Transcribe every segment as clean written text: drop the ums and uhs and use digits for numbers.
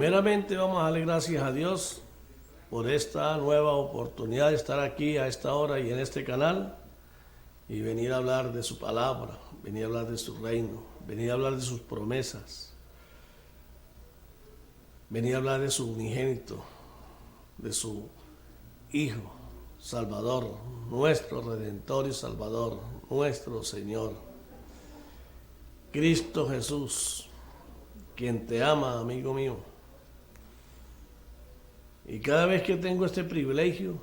Primeramente vamos a darle gracias a Dios por esta nueva oportunidad de estar aquí a esta hora y en este canal y venir a hablar de su palabra, venir a hablar de su reino, venir a hablar de sus promesas, venir a hablar de su unigénito, de su Hijo, Salvador, nuestro Redentor y Salvador, nuestro Señor, Cristo Jesús, quien te ama, amigo mío. Y cada vez que tengo este privilegio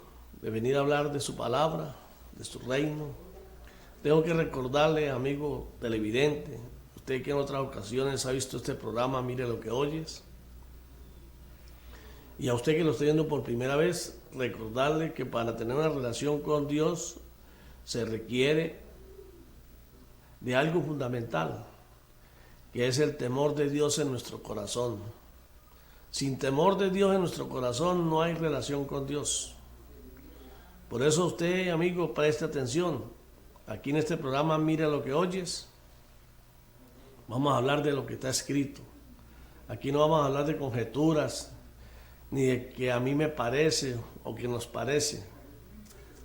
de venir a hablar de su palabra, de su reino, tengo que recordarle, amigo televidente, usted que en otras ocasiones ha visto este programa, Mire lo que oyes, y a usted que lo está viendo por primera vez, recordarle que para tener una relación con Dios se requiere de algo fundamental, que es el temor de Dios en nuestro corazón. Sin temor de Dios en nuestro corazón no hay relación con Dios. Por eso usted, amigo, preste atención. Aquí en este programa, Mira lo que oyes, vamos a hablar de lo que está escrito. Aquí no vamos a hablar de conjeturas, ni de que a mí me parece o que nos parece.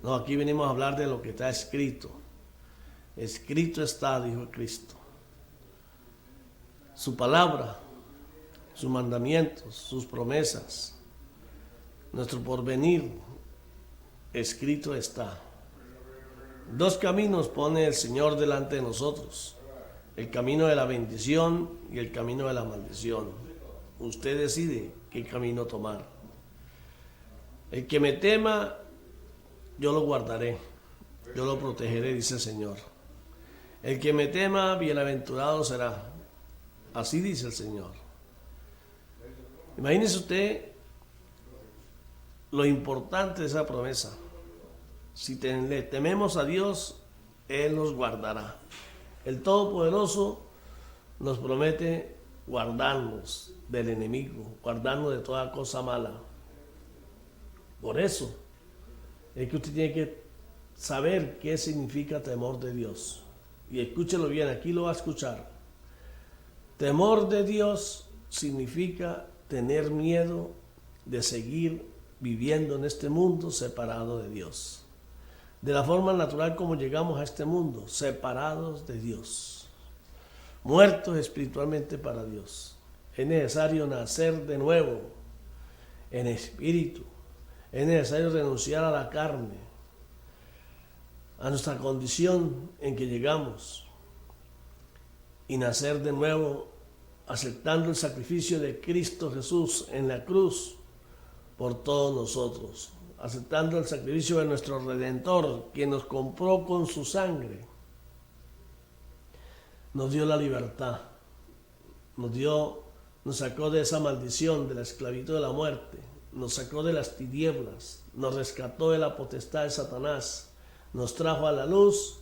No, aquí venimos a hablar de lo que está escrito. Escrito está, dijo Cristo. Su palabra, sus mandamientos, sus promesas, nuestro porvenir, escrito está. Dos caminos pone el Señor delante de nosotros: el camino de la bendición y el camino de la maldición. Usted decide qué camino tomar. El que me tema, yo lo guardaré, yo lo protegeré, dice el Señor. El que me tema, bienaventurado será. Así dice el Señor. Imagínese usted lo importante de esa promesa. Si le tememos a Dios, Él nos guardará. El Todopoderoso nos promete guardarnos del enemigo, guardarnos de toda cosa mala. Por eso es que usted tiene que saber qué significa temor de Dios. Y escúchelo bien, aquí lo va a escuchar. Temor de Dios significa tener miedo de seguir viviendo en este mundo separado de Dios. De la forma natural como llegamos a este mundo, separados de Dios, muertos espiritualmente para Dios. Es necesario nacer de nuevo en espíritu. Es necesario renunciar a la carne, a nuestra condición en que llegamos, y nacer de nuevo aceptando el sacrificio de Cristo Jesús en la cruz por todos nosotros, aceptando el sacrificio de nuestro Redentor, quien nos compró con su sangre, nos dio la libertad, nos sacó de esa maldición, de la esclavitud de la muerte, nos sacó de las tinieblas, nos rescató de la potestad de Satanás, nos trajo a la luz.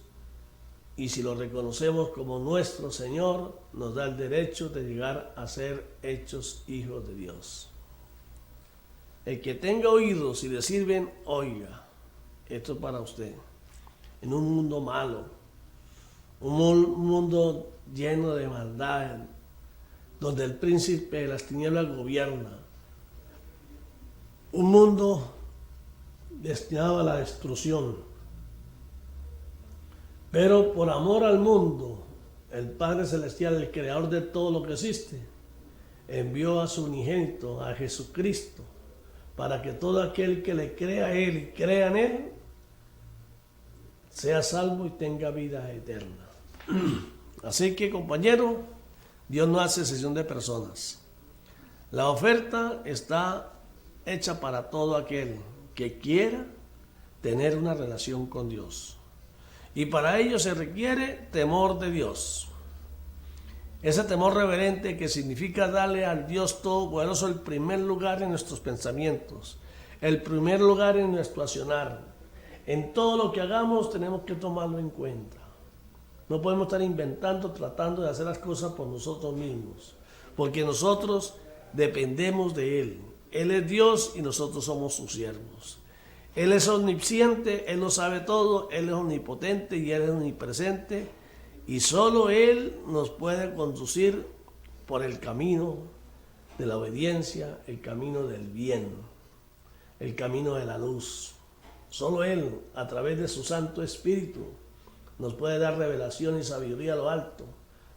Y si lo reconocemos como nuestro Señor, nos da el derecho de llegar a ser hechos hijos de Dios. El que tenga oídos y le sirven, oiga. Esto es para usted. En un mundo malo, un mundo lleno de maldad, donde el príncipe de las tinieblas gobierna, un mundo destinado a la destrucción. Pero por amor al mundo, el Padre Celestial, el creador de todo lo que existe, envió a su unigénito, a Jesucristo, para que todo aquel que le crea a Él y crea en Él, sea salvo y tenga vida eterna. Así que, compañero, Dios no hace excepción de personas. La oferta está hecha para todo aquel que quiera tener una relación con Dios. Y para ello se requiere temor de Dios. Ese temor reverente que significa darle al Dios Todopoderoso el primer lugar en nuestros pensamientos, el primer lugar en nuestro accionar. En todo lo que hagamos tenemos que tomarlo en cuenta. No podemos estar inventando, tratando de hacer las cosas por nosotros mismos, porque nosotros dependemos de Él. Él es Dios y nosotros somos sus siervos. Él es omnisciente, Él lo sabe todo, Él es omnipotente y Él es omnipresente, y solo Él nos puede conducir por el camino de la obediencia, el camino del bien, el camino de la luz. Solo Él, a través de su Santo Espíritu, nos puede dar revelación y sabiduría a lo alto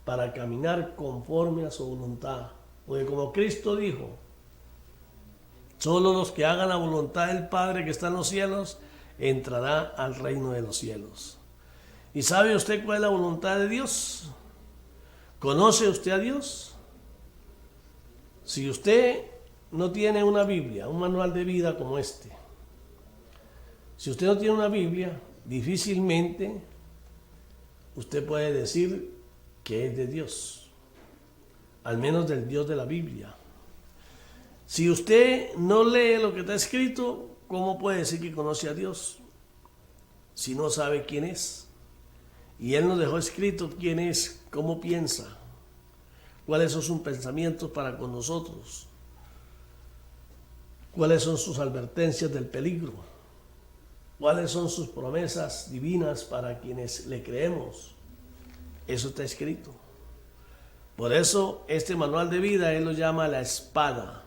para caminar conforme a su voluntad. Porque como Cristo dijo, solo los que hagan la voluntad del Padre que está en los cielos entrará al reino de los cielos. ¿Y sabe usted cuál es la voluntad de Dios? ¿Conoce usted a Dios? Si usted no tiene una Biblia, un manual de vida como este, si usted no tiene una Biblia, difícilmente usted puede decir que es de Dios, al menos del Dios de la Biblia. Si usted no lee lo que está escrito, ¿cómo puede decir que conoce a Dios si no sabe quién es? Y Él nos dejó escrito quién es, cómo piensa, cuáles son sus pensamientos para con nosotros, cuáles son sus advertencias del peligro, cuáles son sus promesas divinas para quienes le creemos. Eso está escrito. Por eso este manual de vida Él lo llama la espada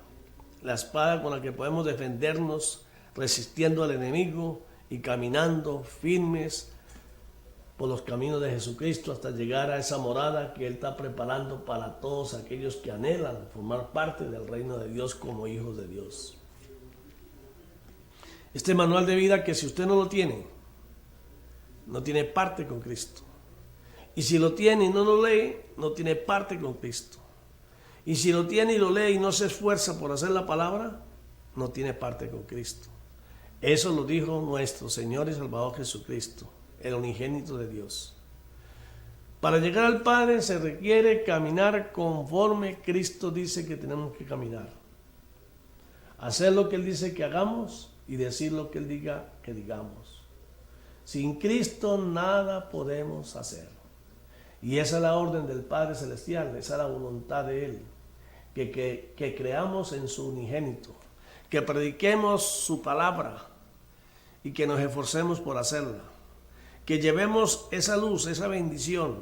con la que podemos defendernos resistiendo al enemigo y caminando firmes por los caminos de Jesucristo hasta llegar a esa morada que Él está preparando para todos aquellos que anhelan formar parte del reino de Dios como hijos de Dios. Este manual de vida que si usted no lo tiene, no tiene parte con Cristo. Y si lo tiene y no lo lee, no tiene parte con Cristo. Y si lo tiene y lo lee y no se esfuerza por hacer la palabra, no tiene parte con Cristo. Eso lo dijo nuestro Señor y Salvador Jesucristo, el unigénito de Dios. Para llegar al Padre se requiere caminar conforme Cristo dice que tenemos que caminar. Hacer lo que Él dice que hagamos y decir lo que Él diga que digamos. Sin Cristo nada podemos hacer. Y esa es la orden del Padre Celestial, esa es la voluntad de Él. Que creamos en su unigénito, que prediquemos su palabra y que nos esforcemos por hacerla. Que llevemos esa luz, esa bendición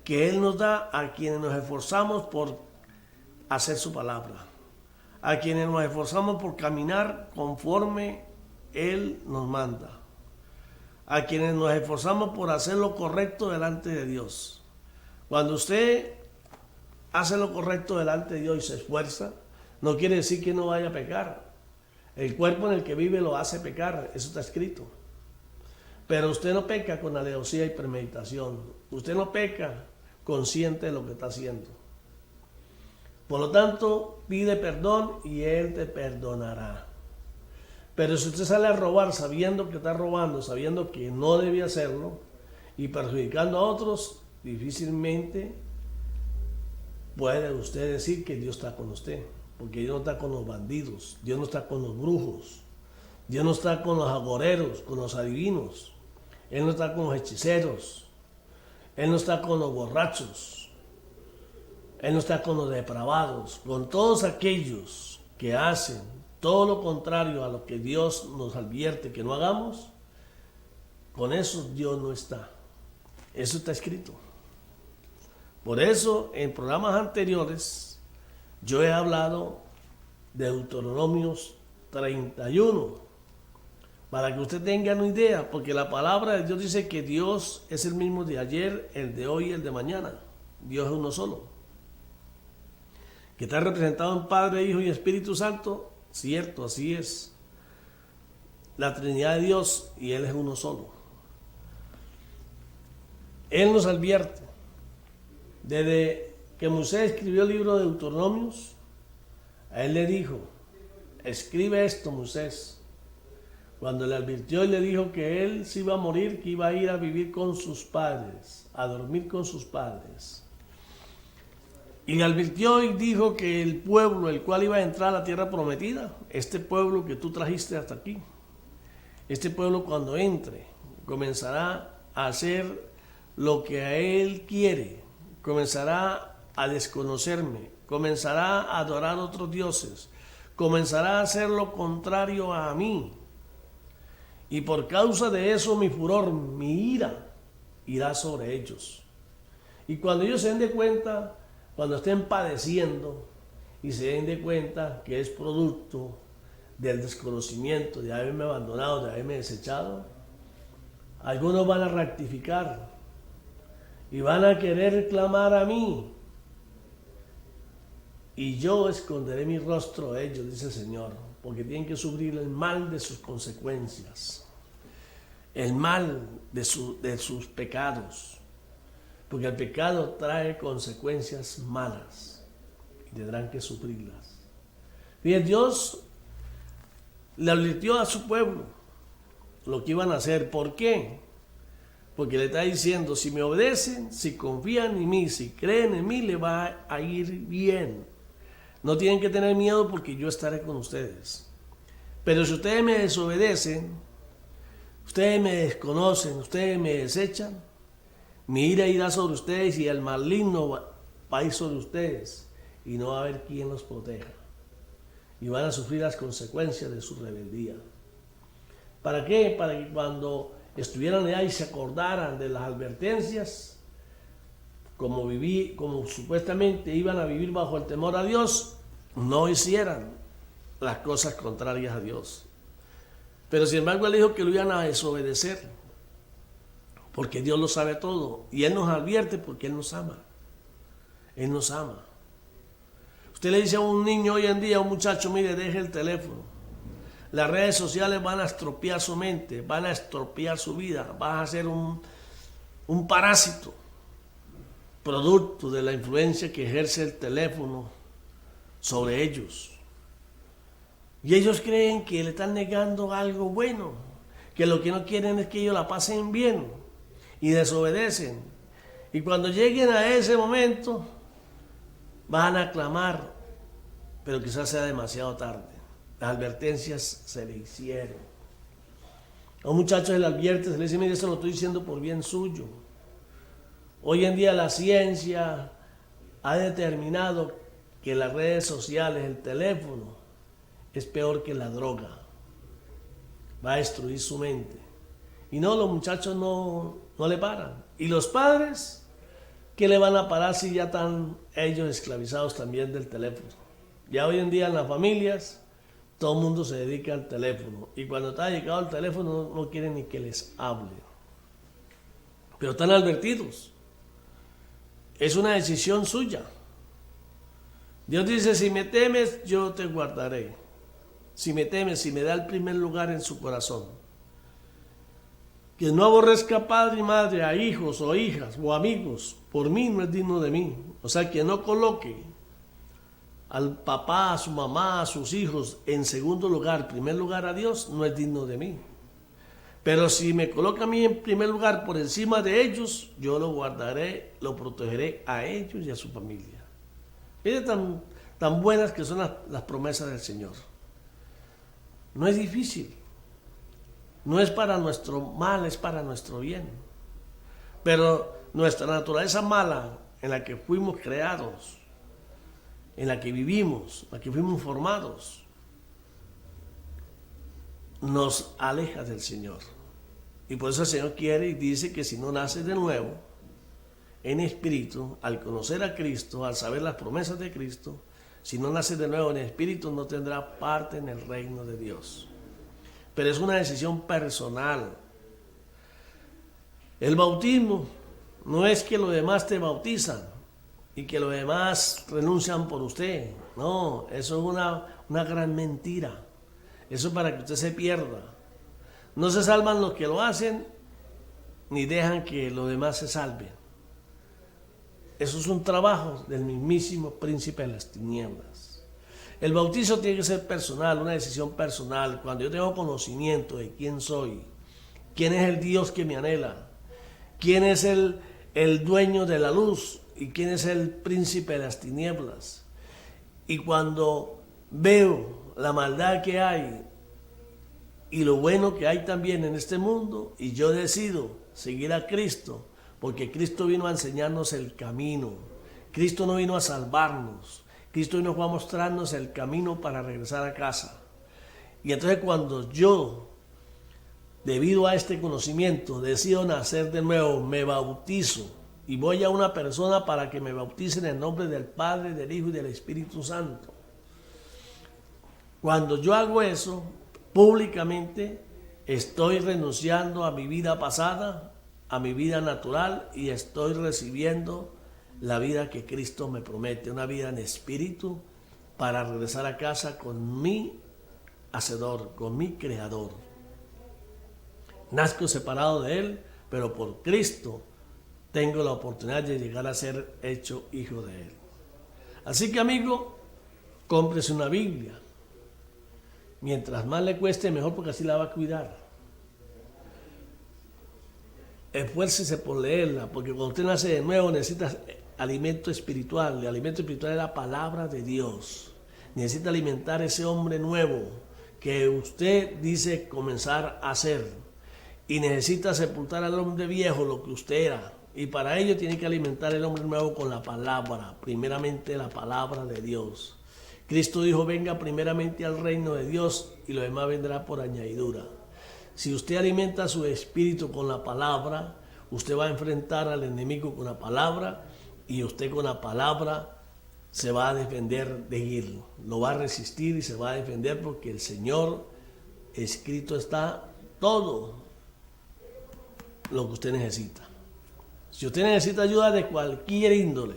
que Él nos da a quienes nos esforzamos por hacer su palabra, a quienes nos esforzamos por caminar conforme Él nos manda, a quienes nos esforzamos por hacer lo correcto delante de Dios. Cuando usted hace lo correcto delante de Dios y se esfuerza, no quiere decir que no vaya a pecar. El cuerpo en el que vive lo hace pecar, eso está escrito. Pero usted no peca con alevosía y premeditación. Usted no peca consciente de lo que está haciendo. Por lo tanto, pide perdón y Él te perdonará. Pero si usted sale a robar sabiendo que está robando, sabiendo que no debe hacerlo y perjudicando a otros, difícilmente puede usted decir que Dios está con usted. Porque Dios no está con los bandidos, Dios no está con los brujos, Dios no está con los agoreros, con los adivinos. Él no está con los hechiceros, Él no está con los borrachos, Él no está con los depravados, con todos aquellos que hacen todo lo contrario a lo que Dios nos advierte que no hagamos. Con eso Dios no está. Eso está escrito. Por eso en programas anteriores yo he hablado de Deuteronomios 31, para que usted tenga una idea, porque la palabra de Dios dice que Dios es el mismo de ayer, el de hoy y el de mañana. Dios es uno solo. Que está representado en Padre, Hijo y Espíritu Santo, cierto, así es. La Trinidad de Dios y Él es uno solo. Él nos advierte, desde que Moisés escribió el libro de Deuteronomios, a él le dijo, escribe esto, Moisés. Cuando le advirtió y le dijo que él se iba a morir, que iba a ir a vivir con sus padres, a dormir con sus padres. Y le advirtió y dijo que el pueblo, el cual iba a entrar a la tierra prometida, este pueblo que tú trajiste hasta aquí, este pueblo cuando entre, comenzará a hacer lo que a él quiere, comenzará a desconocerme, comenzará a adorar a otros dioses, comenzará a hacer lo contrario a mí. Y por causa de eso mi furor, mi ira, irá sobre ellos. Y cuando ellos se den de cuenta, cuando estén padeciendo y se den de cuenta que es producto del desconocimiento, de haberme abandonado, de haberme desechado, algunos van a rectificar y van a querer clamar a mí. Y yo esconderé mi rostro a ellos, dice el Señor, porque tienen que sufrir el mal de sus consecuencias, el mal de sus pecados, porque el pecado trae consecuencias malas y tendrán que sufrirlas. Fíjense, Dios le advirtió a su pueblo lo que iban a hacer. ¿Por qué? Porque le está diciendo, si me obedecen, si confían en mí, si creen en mí, le va a ir bien. No tienen que tener miedo porque yo estaré con ustedes. Pero si ustedes me desobedecen, ustedes me desconocen, ustedes me desechan, mi ira irá sobre ustedes y el maligno va a ir sobre ustedes y no va a haber quien los proteja. Y van a sufrir las consecuencias de su rebeldía. ¿Para qué? Para que cuando estuvieran allá y se acordaran de las advertencias, como supuestamente iban a vivir bajo el temor a Dios, no hicieran las cosas contrarias a Dios. Pero sin embargo él dijo que lo iban a desobedecer, porque Dios lo sabe todo, y Él nos advierte porque Él nos ama. Él nos ama. Usted le dice a un niño hoy en día, a un muchacho, mire, deje el teléfono. Las redes sociales van a estropear su mente, van a estropear su vida, vas a ser un parásito, producto de la influencia que ejerce el teléfono sobre ellos. Y ellos creen que le están negando algo bueno, que lo que no quieren es que ellos la pasen bien y desobedecen. Y cuando lleguen a ese momento, van a clamar, pero quizás sea demasiado tarde. Las advertencias se le hicieron. A un muchacho se le advierte, se le dice, mire, eso lo estoy diciendo por bien suyo. Hoy en día la ciencia ha determinado que las redes sociales, el teléfono, es peor que la droga. Va a destruir su mente. Y no, los muchachos no le paran. Y los padres, ¿qué le van a parar si ya están ellos esclavizados también del teléfono? Ya hoy en día en las familias, todo el mundo se dedica al teléfono. Y cuando está dedicado al teléfono no quieren ni que les hable. Pero están advertidos. Es una decisión suya. Dios dice, si me temes, yo te guardaré. Si me temes, si me da el primer lugar en su corazón. Que no aborrezca a padre y madre, a hijos o hijas o amigos, por mí no es digno de mí. O sea, que no coloque al papá, a su mamá, a sus hijos en segundo lugar, primer lugar a Dios, no es digno de mí. Pero si me coloca a mí en primer lugar por encima de ellos, yo lo guardaré, lo protegeré a ellos y a su familia. Miren tan buenas que son las promesas del Señor. No es difícil. No es para nuestro mal, es para nuestro bien. Pero nuestra naturaleza mala en la que fuimos creados, en la que vivimos, en la que fuimos formados, nos aleja del Señor. Y por eso el Señor quiere y dice que si no naces de nuevo, en espíritu, al conocer a Cristo, al saber las promesas de Cristo, si no naces de nuevo en espíritu, no tendrás parte en el reino de Dios. Pero es una decisión personal. El bautismo no es que los demás te bautizan y que los demás renuncian por usted. No, eso es una gran mentira. Eso es para que usted se pierda. No se salvan los que lo hacen, ni dejan que los demás se salven. Eso es un trabajo del mismísimo príncipe de las tinieblas. El bautizo tiene que ser personal, una decisión personal. Cuando yo tengo conocimiento de quién soy, quién es el Dios que me anhela, quién es el dueño de la luz y quién es el príncipe de las tinieblas. Y cuando veo la maldad que hay y lo bueno que hay también en este mundo, y yo decido seguir a Cristo, porque Cristo vino a enseñarnos el camino. Cristo no vino a salvarnos. Cristo vino a mostrarnos el camino para regresar a casa. Y entonces cuando yo, debido a este conocimiento, decido nacer de nuevo, me bautizo y voy a una persona para que me bautice en el nombre del Padre, del Hijo y del Espíritu Santo. Cuando yo hago eso públicamente, estoy renunciando a mi vida pasada, a mi vida natural, y estoy recibiendo la vida que Cristo me promete, una vida en espíritu, para regresar a casa con mi Hacedor, con mi Creador. Nazco separado de Él, pero por Cristo tengo la oportunidad de llegar a ser hecho hijo de Él. Así que, amigo, cómprese una Biblia. Mientras más le cueste, mejor, porque así la va a cuidar. Esfuércese por leerla, porque cuando usted nace de nuevo necesita alimento espiritual. El alimento espiritual es la palabra de Dios. Necesita alimentar ese hombre nuevo que usted dice comenzar a ser. Y necesita sepultar al hombre viejo, lo que usted era. Y para ello tiene que alimentar el hombre nuevo con la palabra, primeramente la palabra de Dios. Cristo dijo: venga primeramente al reino de Dios y lo demás vendrá por añadidura. Si usted alimenta su espíritu con la palabra, usted va a enfrentar al enemigo con la palabra, y usted con la palabra se va a defender de él. Lo va a resistir y se va a defender, porque el Señor, escrito está todo lo que usted necesita. Si usted necesita ayuda de cualquier índole,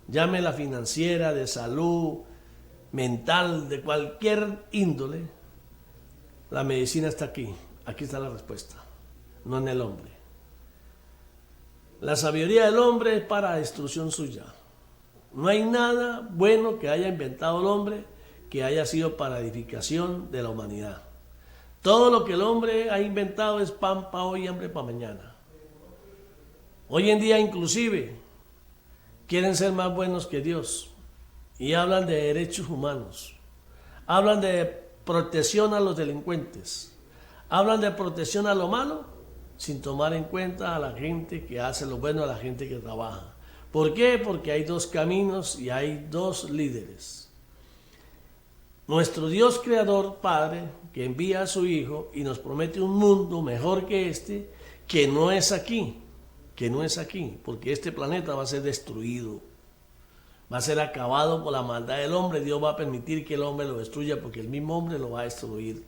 llámela financiera, de salud, mental, de cualquier índole, la medicina está aquí. Aquí está la respuesta, no en el hombre. La sabiduría del hombre es para destrucción suya. No hay nada bueno que haya inventado el hombre que haya sido para edificación de la humanidad. Todo lo que el hombre ha inventado es pan para hoy y hambre para mañana. Hoy en día inclusive quieren ser más buenos que Dios y hablan de derechos humanos, hablan de protección a los delincuentes, hablan de protección a lo malo, sin tomar en cuenta a la gente que hace lo bueno, a la gente que trabaja. ¿Por qué? Porque hay dos caminos y hay dos líderes. Nuestro Dios Creador, Padre, que envía a su Hijo y nos promete un mundo mejor que este, que no es aquí, porque este planeta va a ser destruido, va a ser acabado por la maldad del hombre. Dios va a permitir que el hombre lo destruya, porque el mismo hombre lo va a destruir.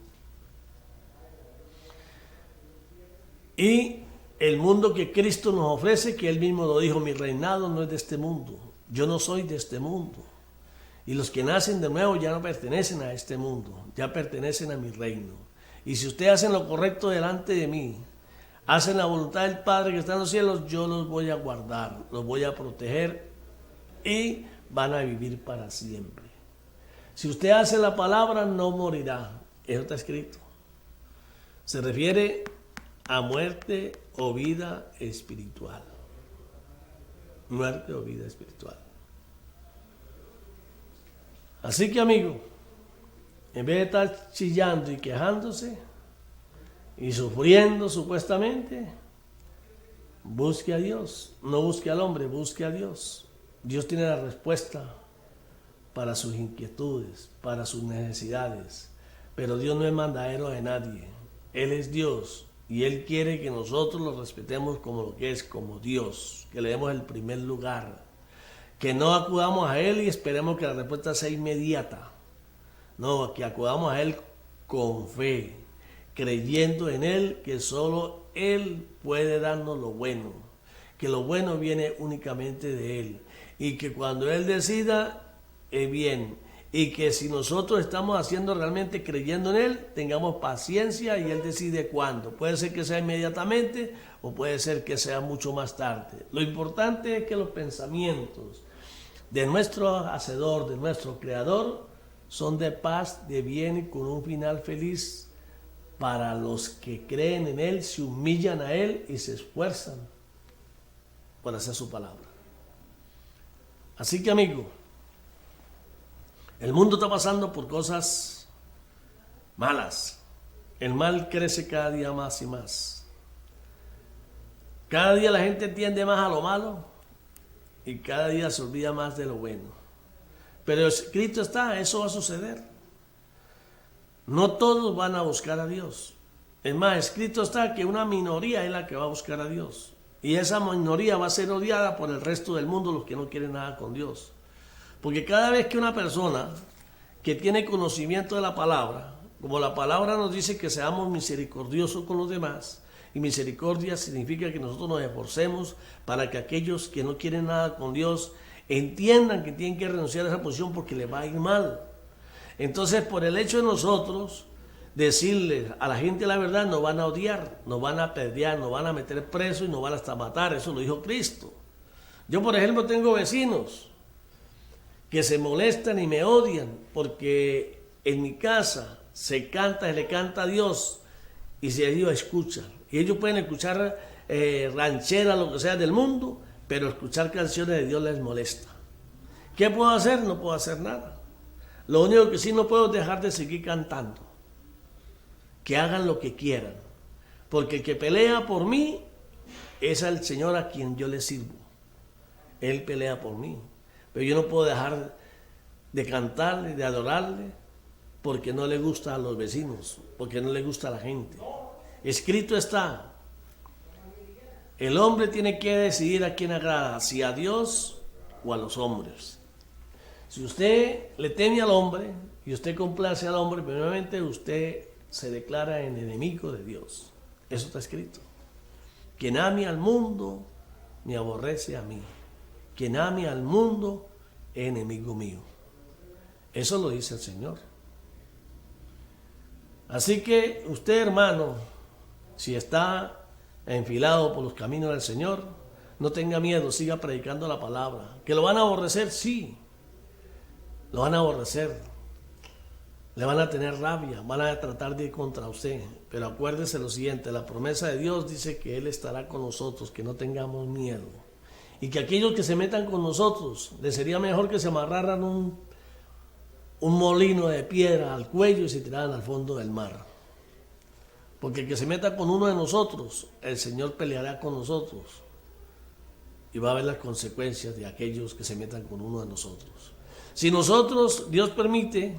Y el mundo que Cristo nos ofrece, que Él mismo lo dijo: mi reinado no es de este mundo, yo no soy de este mundo. Y los que nacen de nuevo ya no pertenecen a este mundo, ya pertenecen a mi reino. Y si ustedes hacen lo correcto delante de mí, hacen la voluntad del Padre que está en los cielos, yo los voy a guardar, los voy a proteger y van a vivir para siempre. Si usted hace la palabra, no morirá. Eso está escrito. Se refiere a muerte o vida espiritual. Muerte o vida espiritual. Así que, amigo, en vez de estar chillando y quejándose y sufriendo supuestamente, busque a Dios. No busque al hombre, busque a Dios. Dios tiene la respuesta para sus inquietudes, para sus necesidades. Pero Dios no es mandadero de nadie. Él es Dios y Él quiere que nosotros lo respetemos como lo que es, como Dios, que le demos el primer lugar. Que no acudamos a Él y esperemos que la respuesta sea inmediata. No, que acudamos a Él con fe, creyendo en Él, que solo Él puede darnos lo bueno, que lo bueno viene únicamente de Él, y que cuando Él decida, es bien, y que si nosotros estamos haciendo realmente creyendo en Él, tengamos paciencia y Él decide cuándo. Puede ser que sea inmediatamente o puede ser que sea mucho más tarde. Lo importante es que los pensamientos de nuestro Hacedor, de nuestro Creador, son de paz, de bien y con un final feliz para los que creen en Él, se humillan a Él y se esfuerzan por hacer su palabra. Así que, amigo, el mundo está pasando por cosas malas. El mal crece cada día más y más. Cada día la gente tiende más a lo malo y cada día se olvida más de lo bueno. Pero escrito está, eso va a suceder. No todos van a buscar a Dios. Es más, escrito está que una minoría es la que va a buscar a Dios. Y esa minoría va a ser odiada por el resto del mundo, los que no quieren nada con Dios. Porque cada vez que una persona que tiene conocimiento de la palabra, como la palabra nos dice que seamos misericordiosos con los demás, y misericordia significa que nosotros nos esforcemos para que aquellos que no quieren nada con Dios entiendan que tienen que renunciar a esa posición porque les va a ir mal. Entonces, por el hecho de nosotros decirles a la gente la verdad, nos van a odiar, nos van a apedrear, nos van a meter preso y nos van hasta matar. Eso lo dijo Cristo. Yo, por ejemplo, tengo vecinos que se molestan y me odian porque en mi casa se le canta a Dios y se ellos escuchan. Y ellos pueden escuchar rancheras, lo que sea del mundo, pero escuchar canciones de Dios les molesta. ¿Qué puedo hacer? No puedo hacer nada. Lo único que sí no puedo es dejar de seguir cantando. Que hagan lo que quieran. Porque el que pelea por mí es al Señor a quien yo le sirvo. Él pelea por mí. Pero yo no puedo dejar de cantarle, de adorarle, porque no le gusta a los vecinos, porque no le gusta a la gente. Escrito está, el hombre tiene que decidir a quién agrada, si a Dios o a los hombres. Si usted le teme al hombre y usted complace al hombre, primeramente usted se declara en enemigo de Dios. Eso está escrito. Quien ame al mundo, me aborrece a mí. Quien ame al mundo, es enemigo mío. Eso lo dice el Señor. Así que usted, hermano, si está enfilado por los caminos del Señor, no tenga miedo, siga predicando la palabra. ¿Que lo van a aborrecer? Sí, lo van a aborrecer. Le van a tener rabia, van a tratar de ir contra usted. Pero acuérdese lo siguiente, la promesa de Dios dice que Él estará con nosotros, que no tengamos miedo. Y que aquellos que se metan con nosotros, les sería mejor que se amarraran un molino de piedra al cuello y se tiraran al fondo del mar. Porque el que se meta con uno de nosotros, el Señor peleará con nosotros. Y va a haber las consecuencias de aquellos que se metan con uno de nosotros. Si nosotros, Dios permite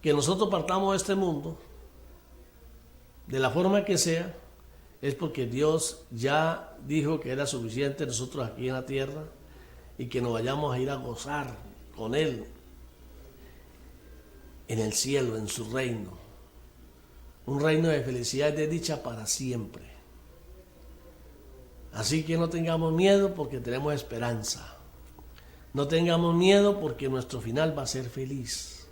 que nosotros partamos de este mundo, de la forma que sea, es porque Dios ya dijo que era suficiente nosotros aquí en la tierra y que nos vayamos a ir a gozar con Él en el cielo, en su reino. Un reino de felicidad y de dicha para siempre. Así que no tengamos miedo porque tenemos esperanza. No tengamos miedo porque nuestro final va a ser feliz.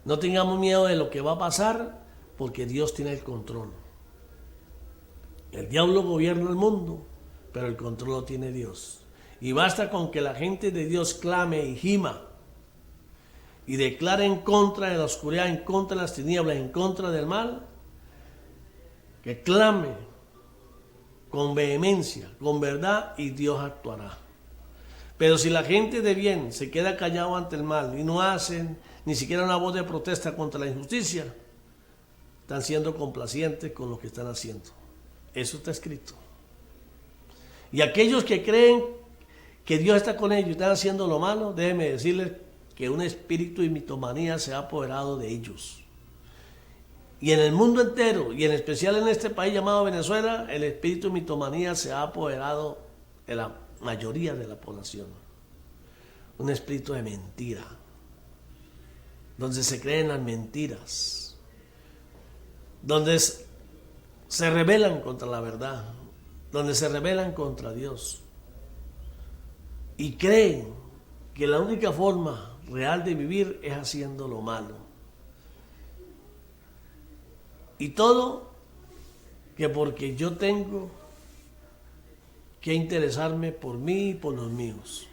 No tengamos miedo de lo que va a pasar porque Dios tiene el control. El diablo gobierna el mundo, pero el control lo tiene Dios. Y basta con que la gente de Dios clame y gima y declare en contra de la oscuridad, en contra de las tinieblas, en contra del mal, que clame con vehemencia, con verdad, y Dios actuará. Pero si la gente de bien se queda callado ante el mal y no hacen ni siquiera una voz de protesta contra la injusticia, están siendo complacientes con lo que están haciendo. Eso está escrito. Y aquellos que creen que Dios está con ellos y están haciendo lo malo, déjenme decirles que un espíritu de mitomanía se ha apoderado de ellos. Y en el mundo entero, y en especial en este país llamado Venezuela, el espíritu de mitomanía se ha apoderado de la mayoría de la población. Un espíritu de mentira, donde se creen las mentiras, donde se rebelan contra la verdad, donde se rebelan contra Dios y creen que la única forma real de vivir es haciendo lo malo. Y todo que porque yo tengo que interesarme por mí y por los míos,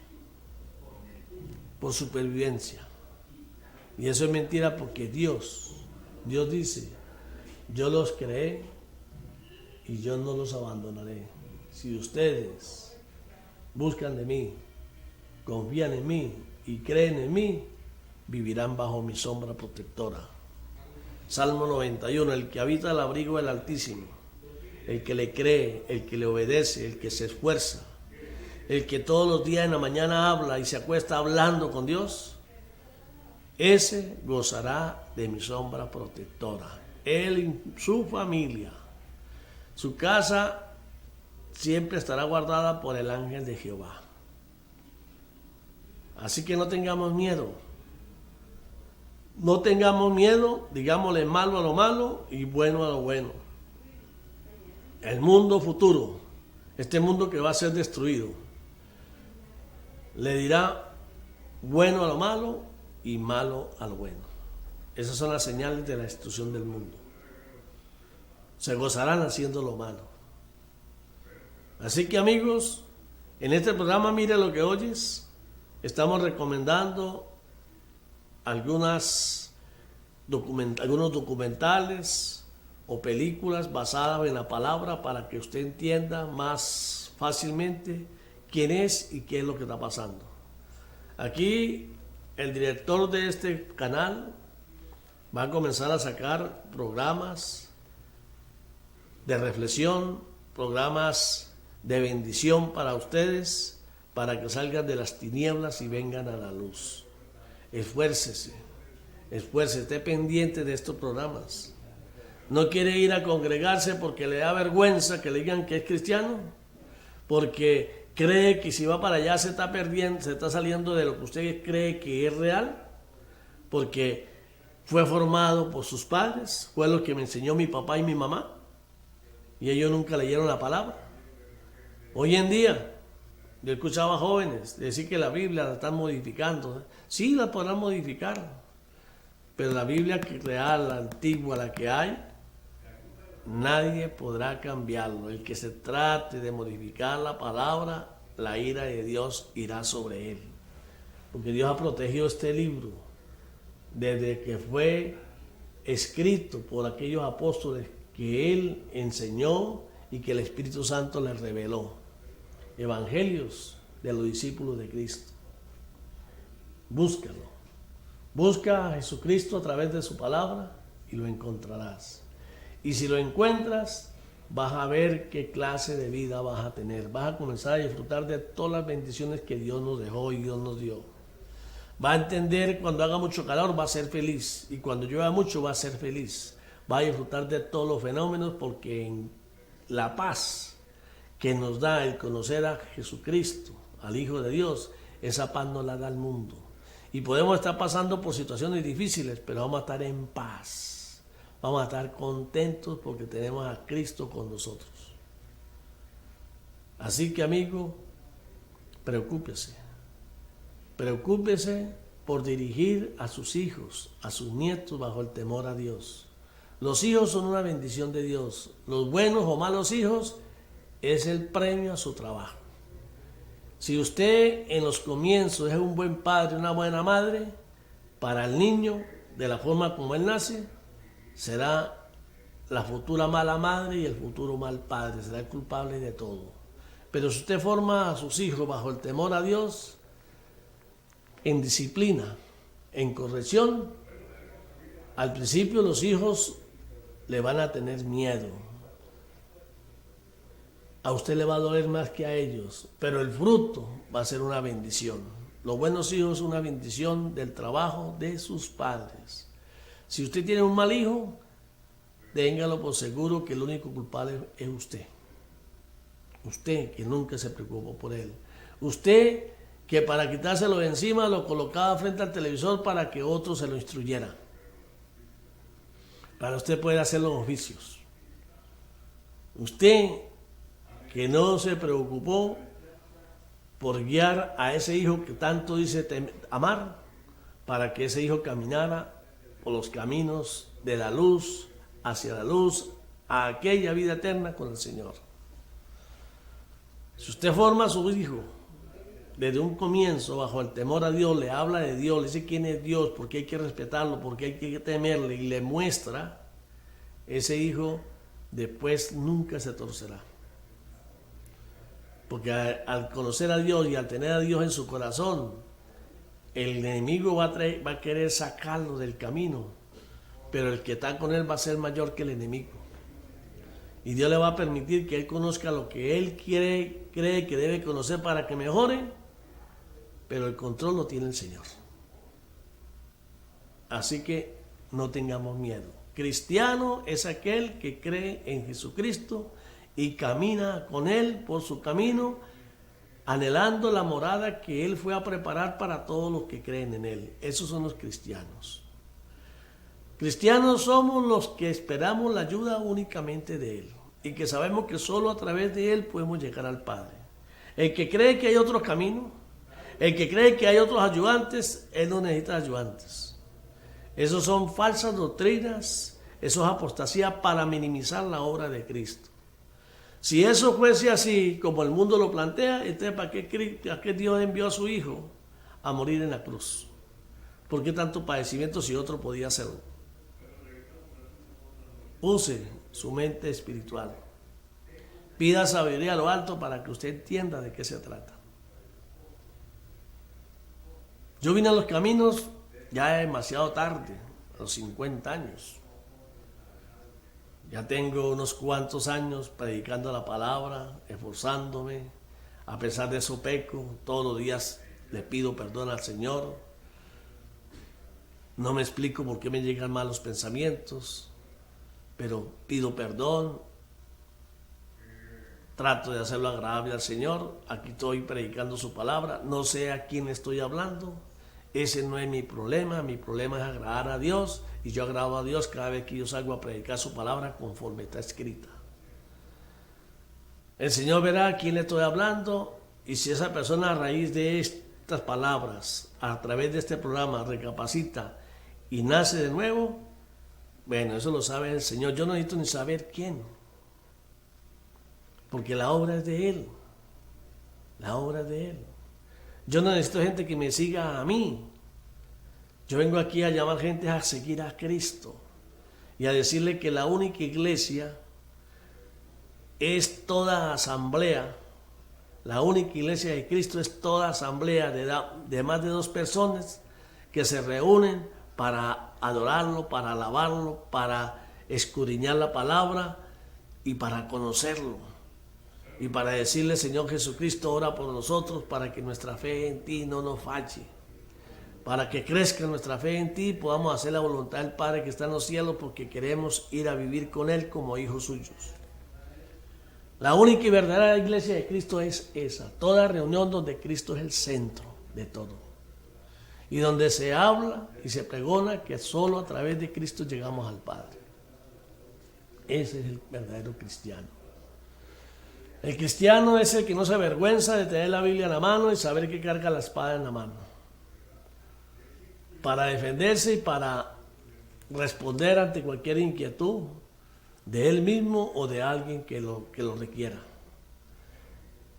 por supervivencia. Y eso es mentira porque Dios dice, yo los creé y yo no los abandonaré. Si ustedes buscan de mí, confían en mí y creen en mí, vivirán bajo mi sombra protectora. Salmo 91, el que habita el abrigo del Altísimo, el que le cree, el que le obedece, el que se esfuerza, el que todos los días en la mañana habla y se acuesta hablando con Dios, ese gozará de mi sombra protectora. Él y su familia, su casa siempre estará guardada por el ángel de Jehová. Así que no tengamos miedo. No tengamos miedo, digámosle malo a lo malo y bueno a lo bueno. El mundo futuro, este mundo que va a ser destruido, le dirá bueno a lo malo y malo a lo bueno. Esas son las señales de la destrucción del mundo. Se gozarán haciendo lo malo. Así que amigos, en este programa Mire lo que oyes, estamos recomendando algunos documentales o películas basadas en la palabra para que usted entienda más fácilmente quién es y qué es lo que está pasando. Aquí el director de este canal va a comenzar a sacar programas de reflexión, programas de bendición para ustedes, para que salgan de las tinieblas y vengan a la luz. Esfuércese, esté pendiente de estos programas. ¿No quiere ir a congregarse porque le da vergüenza que le digan que es cristiano? Porque cree que si va para allá se está perdiendo, se está saliendo de lo que usted cree que es real, porque fue formado por sus padres, fue lo que me enseñó mi papá y mi mamá, y ellos nunca leyeron la palabra. Hoy en día, yo escuchaba a jóvenes decir que la Biblia la están modificando. Sí, la podrán modificar, pero la Biblia real, la antigua, la que hay, nadie podrá cambiarlo. El que se trate de modificar la palabra, la ira de Dios irá sobre él. Porque Dios ha protegido este libro desde que fue escrito por aquellos apóstoles que Él enseñó y que el Espíritu Santo les reveló. Evangelios de los discípulos de Cristo. Búscalo. Busca a Jesucristo a través de su palabra y lo encontrarás. Y si lo encuentras, vas a ver qué clase de vida vas a tener. Vas a comenzar a disfrutar de todas las bendiciones que Dios nos dejó y Dios nos dio. Va a entender cuando haga mucho calor va a ser feliz y cuando llueva mucho va a ser feliz. Va a disfrutar de todos los fenómenos porque en la paz que nos da el conocer a Jesucristo, al Hijo de Dios, esa paz nos la da el mundo. Y podemos estar pasando por situaciones difíciles, pero vamos a estar en paz. Vamos a estar contentos porque tenemos a Cristo con nosotros. Así que amigo, preocúpese. Preocúpese por dirigir a sus hijos, a sus nietos bajo el temor a Dios. Los hijos son una bendición de Dios. Los buenos o malos hijos es el premio a su trabajo. Si usted en los comienzos es un buen padre, una buena madre, para el niño, de la forma como él nace, será la futura mala madre y el futuro mal padre, será el culpable de todo. Pero si usted forma a sus hijos bajo el temor a Dios, en disciplina, en corrección, al principio los hijos le van a tener miedo. A usted le va a doler más que a ellos, pero el fruto va a ser una bendición. Los buenos hijos son una bendición del trabajo de sus padres. Si usted tiene un mal hijo, téngalo por seguro que el único culpable es usted. Usted que nunca se preocupó por él. Usted que para quitárselo de encima lo colocaba frente al televisor para que otro se lo instruyera. Para usted poder hacer los oficios. Usted que no se preocupó por guiar a ese hijo que tanto dice amar, para que ese hijo caminara por los caminos de la luz, hacia la luz, a aquella vida eterna con el Señor. Si usted forma a su hijo desde un comienzo bajo el temor a Dios, le habla de Dios, le dice quién es Dios, por qué hay que respetarlo, por qué hay que temerle y le muestra, ese hijo después nunca se torcerá. Porque al conocer a Dios y al tener a Dios en su corazón, el enemigo va a querer sacarlo del camino, pero el que está con él va a ser mayor que el enemigo. Y Dios le va a permitir que él conozca lo que él cree que debe conocer para que mejore, pero el control lo tiene el Señor. Así que no tengamos miedo. Cristiano es aquel que cree en Jesucristo y camina con Él por su camino, anhelando la morada que Él fue a preparar para todos los que creen en Él. Esos son los cristianos. Cristianos somos los que esperamos la ayuda únicamente de Él y que sabemos que solo a través de Él podemos llegar al Padre. El que cree que hay otro camino, el que cree que hay otros ayudantes, Él no necesita ayudantes. Esos son falsas doctrinas, eso es apostasía para minimizar la obra de Cristo. Si eso fuese así, como el mundo lo plantea, entonces ¿para qué Dios envió a su Hijo a morir en la cruz? ¿Por qué tanto padecimiento si otro podía hacerlo? Use su mente espiritual. Pida sabiduría a lo alto para que usted entienda de qué se trata. Yo vine a los caminos ya demasiado tarde, a los 50 años. Ya tengo unos cuantos años predicando la palabra, esforzándome. A pesar de eso peco, todos los días le pido perdón al Señor. No me explico por qué me llegan malos pensamientos, pero pido perdón. Trato de hacerlo agradable al Señor. Aquí estoy predicando su palabra. No sé a quién estoy hablando. Ese no es mi problema es agradar a Dios, y yo agrado a Dios cada vez que yo salgo a predicar su palabra conforme está escrita. El Señor verá a quién le estoy hablando, y si esa persona a raíz de estas palabras, a través de este programa, recapacita y nace de nuevo, bueno, eso lo sabe el Señor. Yo no necesito ni saber quién, porque la obra es de Él. La obra es de Él. Yo no necesito gente que me siga a mí. Yo vengo aquí a llamar gente a seguir a Cristo y a decirle que la única iglesia es toda asamblea. La única iglesia de Cristo es toda asamblea de más de 2 personas que se reúnen para adorarlo, para alabarlo, para escudriñar la palabra y para conocerlo. Y para decirle: Señor Jesucristo, ora por nosotros para que nuestra fe en ti no nos falle. Para que crezca nuestra fe en ti y podamos hacer la voluntad del Padre que está en los cielos, porque queremos ir a vivir con Él como hijos suyos. La única y verdadera iglesia de Cristo es esa. Toda reunión donde Cristo es el centro de todo. Y donde se habla y se pregona que solo a través de Cristo llegamos al Padre. Ese es el verdadero cristiano. El cristiano es el que no se avergüenza de tener la Biblia en la mano y saber que carga la espada en la mano, para defenderse y para responder ante cualquier inquietud de él mismo o de alguien que lo requiera.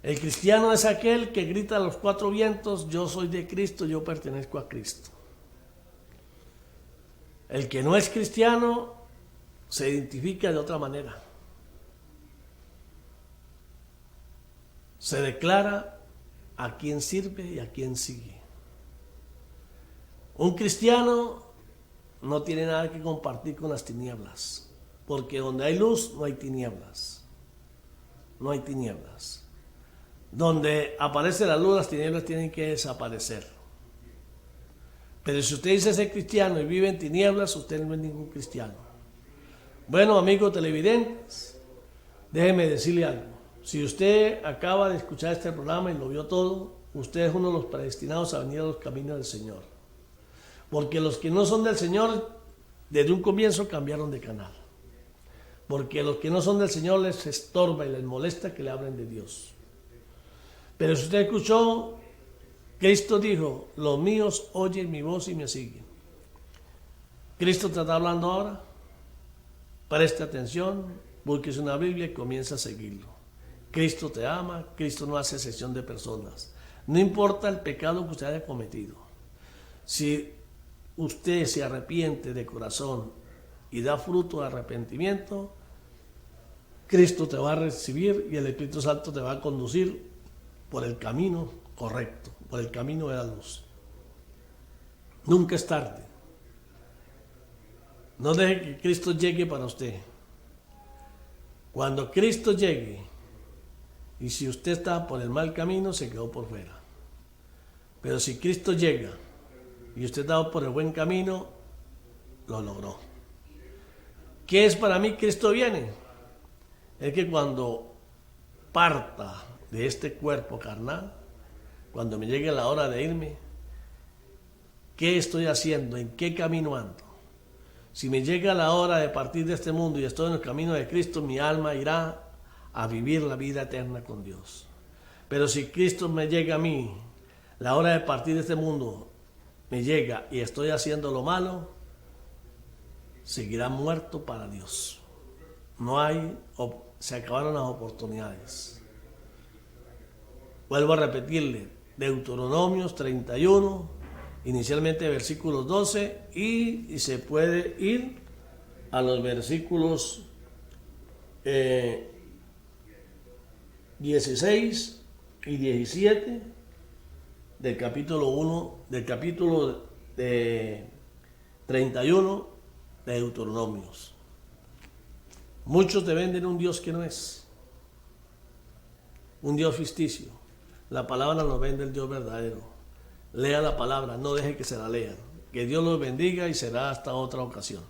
El cristiano es aquel que grita a los 4 vientos: yo soy de Cristo, yo pertenezco a Cristo. El que no es cristiano se identifica de otra manera. Se declara a quién sirve y a quién sigue. Un cristiano no tiene nada que compartir con las tinieblas, porque donde hay luz no hay tinieblas. No hay tinieblas. Donde aparece la luz, las tinieblas tienen que desaparecer. Pero si usted dice ser cristiano y vive en tinieblas, usted no es ningún cristiano. Bueno, amigos televidentes, déjeme decirle algo. Si usted acaba de escuchar este programa y lo vio todo, usted es uno de los predestinados a venir a los caminos del Señor. Porque los que no son del Señor, desde un comienzo cambiaron de canal. Porque los que no son del Señor les estorba y les molesta que le hablen de Dios. Pero si usted escuchó, Cristo dijo: los míos oyen mi voz y me siguen. Cristo te está hablando ahora. Preste atención, búsquese una Biblia y comienza a seguirlo. Cristo te ama, Cristo no hace excepción de personas. No importa el pecado que usted haya cometido. Si usted se arrepiente de corazón y da fruto de arrepentimiento, Cristo te va a recibir y el Espíritu Santo te va a conducir por el camino correcto, por el camino de la luz. Nunca es tarde. No deje que Cristo llegue para usted. Cuando Cristo llegue, y si usted está por el mal camino, se quedó por fuera. Pero si Cristo llega y usted está por el buen camino, lo logró. ¿Qué es para mí Cristo viene? es que cuando parta de este cuerpo carnal, cuando me llegue la hora de irme, ¿qué estoy haciendo? ¿En qué camino ando? Si me llega la hora de partir de este mundo y estoy en el camino de Cristo, mi alma irá a vivir la vida eterna con Dios. Pero si Cristo me llega a mí, la hora de partir de este mundo me llega y estoy haciendo lo malo, seguirá muerto para Dios. Se acabaron las oportunidades. Vuelvo a repetirle, Deuteronomios 31, inicialmente versículos 12, y se puede ir a los versículos 16 y 17 del capítulo 1, del capítulo 31 de Deuteronomios. Muchos te venden un Dios que no es, un Dios ficticio. La palabra nos vende el Dios verdadero. Lea la palabra, no deje que se la lean. Que Dios los bendiga y será hasta otra ocasión.